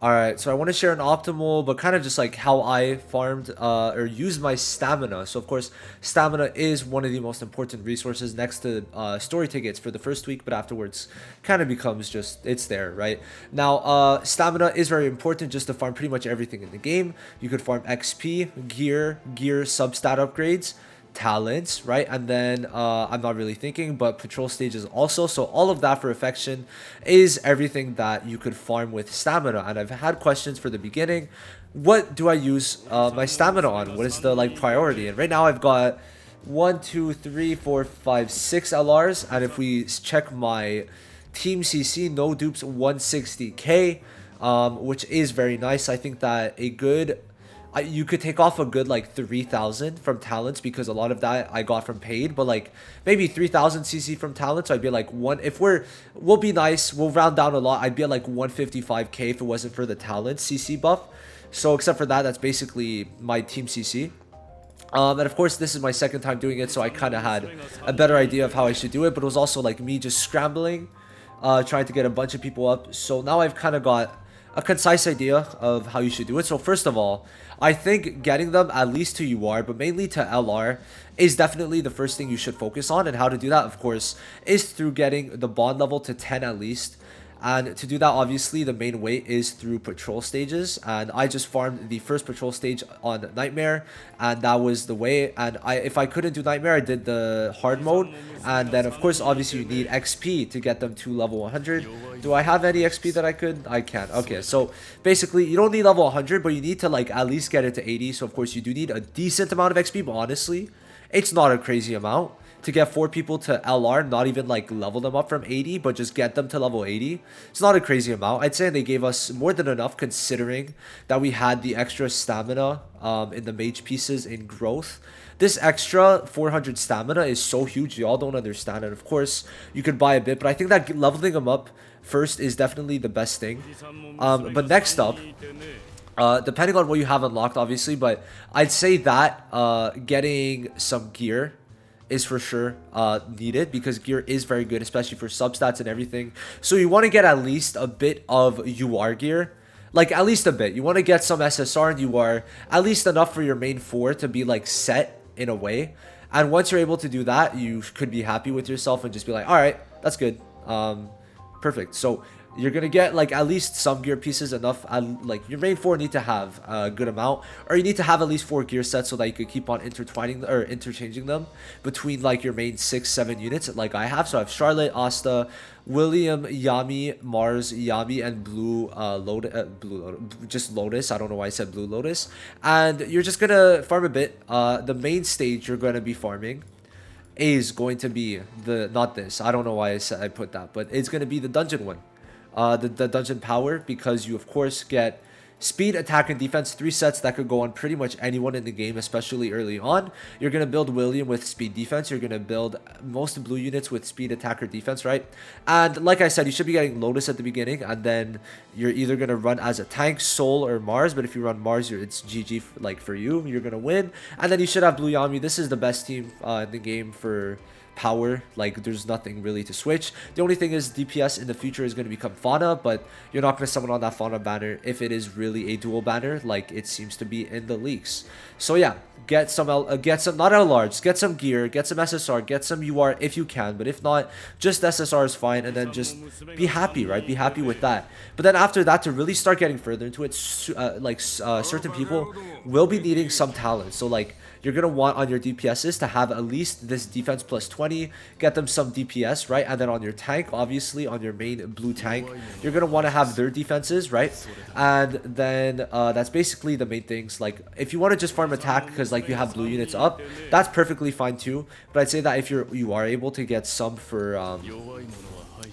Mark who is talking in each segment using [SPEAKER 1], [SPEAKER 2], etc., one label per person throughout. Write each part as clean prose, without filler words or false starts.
[SPEAKER 1] Alright, so I want to share an optimal, but kind of just like how I farmed or used my stamina. So of course, stamina is one of the most important resources next to story tickets for the first week, but afterwards kind of becomes just, it's there, right? Now, stamina is very important just to farm pretty much everything in the game. You could farm XP, gear substat upgrades, talents, right? And then I'm not really thinking, but patrol stages also. So all of that for affection is everything that you could farm with stamina. And I've had questions for the beginning. What do I use my stamina on? What is the like priority? And right now I've got 1, 2, 3, 4, 5, 6 LRs. And if we check my team CC, no dupes 160k, which is very nice. I think that a good you could take off a good like 3,000 from talents because a lot of that I got from paid, but like maybe 3,000 CC from talents. So I'd be like if we'll be nice, we'll round down a lot. I'd be at like 155k if it wasn't for the talent CC buff. So except for that, that's basically my team CC. And of course, this is my second time doing it, so I kind of had a better idea of how I should do it, but it was also like me just scrambling, trying to get a bunch of people up. So now I've kind of got a concise idea of how you should do it. So first of all, I think getting them at least to UR, but mainly to LR, is definitely the first thing you should focus on. And how to do that, of course, is through getting the bond level to 10 at least. And to do that, obviously, the main way is through patrol stages. And I just farmed the first patrol stage on Nightmare, and that was the way. And if I couldn't do Nightmare, I did the hard mode. And then, of course, obviously, you need XP to get them to level 100. Do I have any XP that I could? I can't. Okay, so basically, you don't need level 100, but you need to, like, at least get it to 80. So, of course, you do need a decent amount of XP, but honestly, it's not a crazy amount to get 4 people to LR, not even like level them up from 80, but just get them to level 80. It's not a crazy amount. I'd say they gave us more than enough considering that we had the extra stamina in the mage pieces in growth. This extra 400 stamina is so huge, y'all don't understand it. Of course, you could buy a bit, but I think that leveling them up first is definitely the best thing. But next up, depending on what you have unlocked, obviously, but I'd say that getting some gear is for sure needed because gear is very good, especially for substats and everything. So you want to get at least a bit of UR gear, like at least a bit. You want to get some SSR and UR, at least enough for your main 4 to be like set in a way. And once you're able to do that, you could be happy with yourself and just be like, all right, that's good. Perfect. So you're gonna get like at least some gear pieces, enough. Like your main 4 need to have a good amount, or you need to have at least 4 gear sets so that you could keep on intertwining or interchanging them between like your main 6-7 units like I have. So I have Charlotte, Asta, William, Yami, Mars, Yami, and Blue Lotus, just Lotus. I don't know why I said Blue Lotus. And you're just gonna farm a bit. The main stage you're gonna be farming is going to be not this. I don't know why I put that, but it's gonna be the dungeon one. The dungeon power, because you of course get speed, attack, and defense, 3 sets that could go on pretty much anyone in the game, especially early on. You're going to build William with speed defense. You're going to build most blue units with speed, attack, or defense, right? And like I said, you should be getting Lotus at the beginning, and then you're either going to run as a tank, Soul, or Mars. But if you run Mars, it's GG like for you. You're going to win. And then you should have Blue Yami. This is the best team in the game for power. Like there's nothing really to switch. The only thing is DPS in the future is going to become Fauna, but you're not going to summon on that Fauna banner if it is really a dual banner like it seems to be in the leaks. So yeah, get some not LRs, get some gear, get some SSR, get some UR if you can, but if not, just SSR is fine, and then just be happy, right? Be happy with that. But then after that, to really start getting further into it, certain people will be needing some talent. So like you're going to want on your DPSs to have at least this defense plus 20, get them some DPS, right? And then on your tank, obviously on your main blue tank, you're going to want to have their defenses, right? And then that's basically the main things. Like if you want to just farm attack because like you have blue units up, that's perfectly fine too. But I'd say that if you are able to get some for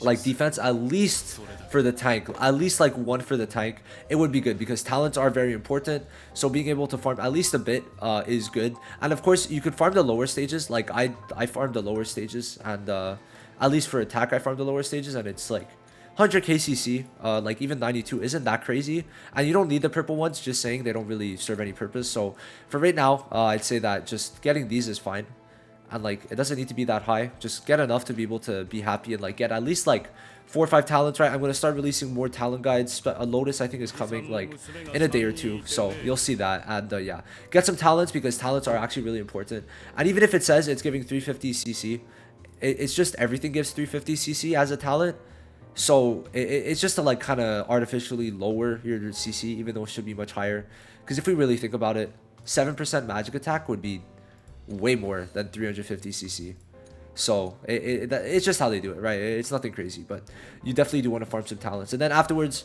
[SPEAKER 1] like defense, at least for the tank, at least like 1 for the tank, it would be good because talents are very important. So being able to farm at least a bit is good. And of course you could farm the lower stages. Like I farmed the lower stages, and at least for attack I farmed the lower stages, and it's like 100 KCC, like even 92 isn't that crazy, and you don't need the purple ones, just saying they don't really serve any purpose. So for right now, I'd say that just getting these is fine. And like it doesn't need to be that high, just get enough to be able to be happy and like get at least like 4 or 5 talents, right? I'm going to start releasing more talent guides. But a Lotus, I think, is coming like in a day or two. So you'll see that. And yeah, get some talents because talents are actually really important. And even if it says it's giving 350 CC, it's just everything gives 350 CC as a talent. So it's just to like kind of artificially lower your CC, even though it should be much higher. Because if we really think about it, 7% magic attack would be way more than 350 CC. So it's just how they do it, right? It's nothing crazy, but you definitely do want to farm some talents. And then afterwards,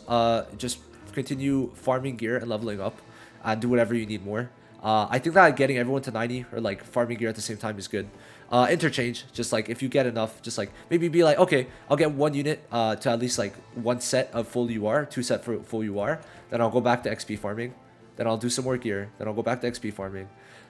[SPEAKER 1] just continue farming gear and leveling up and do whatever you need more. I think that getting everyone to 90 or like farming gear at the same time is good. Interchange, just like if you get enough, just like maybe be like, okay, I'll get 1 unit to at least like 1 set of full UR, 2 set for full UR. Then I'll go back to XP farming. Then I'll do some more gear. Then I'll go back to XP farming.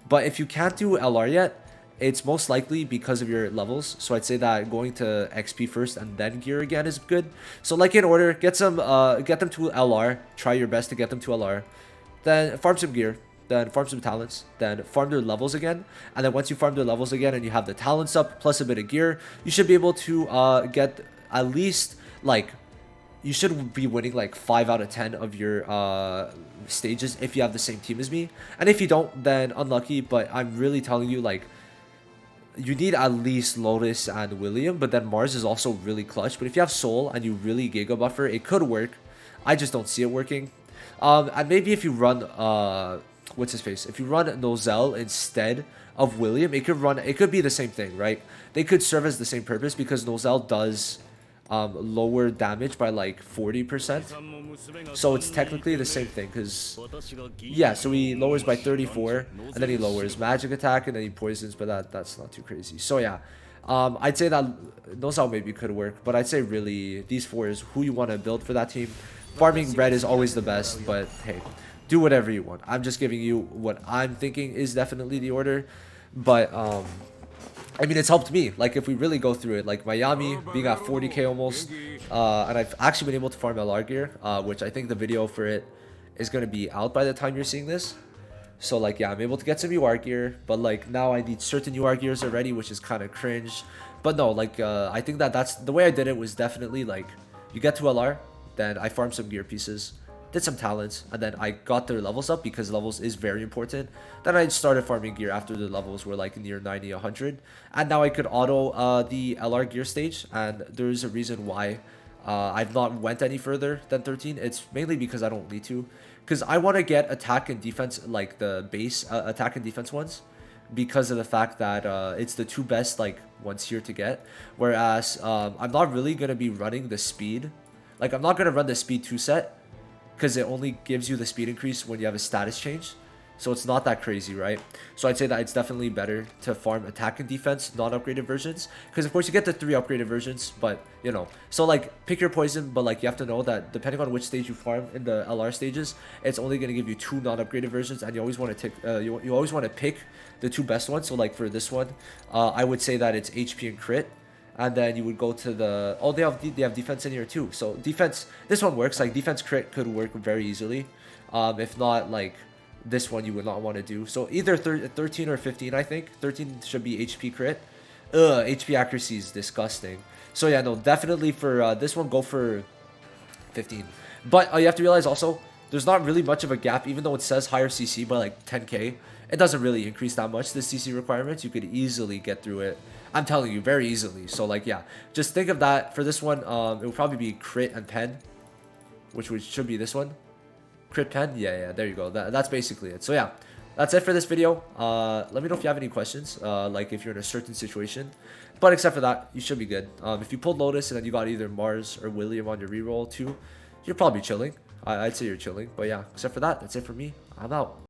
[SPEAKER 1] But if you can't do LR yet, it's most likely because of your levels. So I'd say that going to XP first and then gear again is good. So like in order, get them to LR. Try your best to get them to LR. Then farm some gear. Then farm some talents. Then farm their levels again. And then once you farm their levels again and you have the talents up plus a bit of gear, you should be able to get at least like... You should be winning like 5 out of 10 of your stages if you have the same team as me. And if you don't, then unlucky. But I'm really telling you, like, you need at least Lotus and William. But then Mars is also really clutch. But if you have Soul and you really Giga Buffer, it could work. I just don't see it working. And maybe if you run, what's his face? If you run Nozel instead of William, it could be the same thing, right? They could serve as the same purpose because Nozel does... lower damage by like 40%, so it's technically the same thing because yeah, so he lowers by 34 and then he lowers magic attack and then he poisons, but that's not too crazy. So yeah, I'd say that Nozel maybe could work, but I'd say really these 4 is who you want to build for that team. Farming red is always the best, but hey, do whatever you want. I'm just giving you what I'm thinking is definitely the order, but I mean, it's helped me. Like, if we really go through it, like Miami being at 40k almost, and I've actually been able to farm LR gear, which I think the video for it is going to be out by the time you're seeing this. So, like, yeah, I'm able to get some UR gear, but, like, now I need certain UR gears already, which is kind of cringe. But no, like, I think that's the way I did it was definitely, like, you get to LR, then I farm some gear pieces, did some talents, and then I got their levels up because levels is very important. Then I started farming gear after the levels were like near 90, 100, and now I could auto the LR gear stage. And there's a reason why I've not went any further than 13. It's mainly because I don't need to, because I want to get attack and defense, like the base attack and defense ones, because of the fact that it's the 2 best like ones here to get. Whereas I'm not really gonna be running the speed, like I'm not gonna run the speed 2 set, because it only gives you the speed increase when you have a status change. So it's not that crazy, right? So I'd say that it's definitely better to farm attack and defense non-upgraded versions, because of course you get the 3 upgraded versions, but you know, so like pick your poison, but like you have to know that depending on which stage you farm in the LR stages, it's only going to give you 2 non-upgraded versions, and you always want to you always want to pick the 2 best ones. So like for this one, I would say that it's HP and crit. And then you would go to the... Oh, they have defense in here too. So defense... This one works. Like, defense crit could work very easily. If not, like, this one you would not want to do. So either 13 or 15, I think. 13 should be HP crit. HP accuracy is disgusting. So yeah, no, definitely for this one, go for 15. But you have to realize also, there's not really much of a gap. Even though it says higher CC by like 10k, it doesn't really increase that much, the CC requirements. You could easily get through it. I'm telling you, very easily. So like, yeah, just think of that for this one. It will probably be crit and pen, which should be this one. Crit pen, yeah, there you go. That's basically it. So yeah, that's it for this video. Let me know if you have any questions, like if you're in a certain situation. But except for that, you should be good. If you pulled Lotus and then you got either Mars or William on your reroll too, you're probably chilling. I'd say you're chilling. But yeah, except for that, that's it for me. I'm out.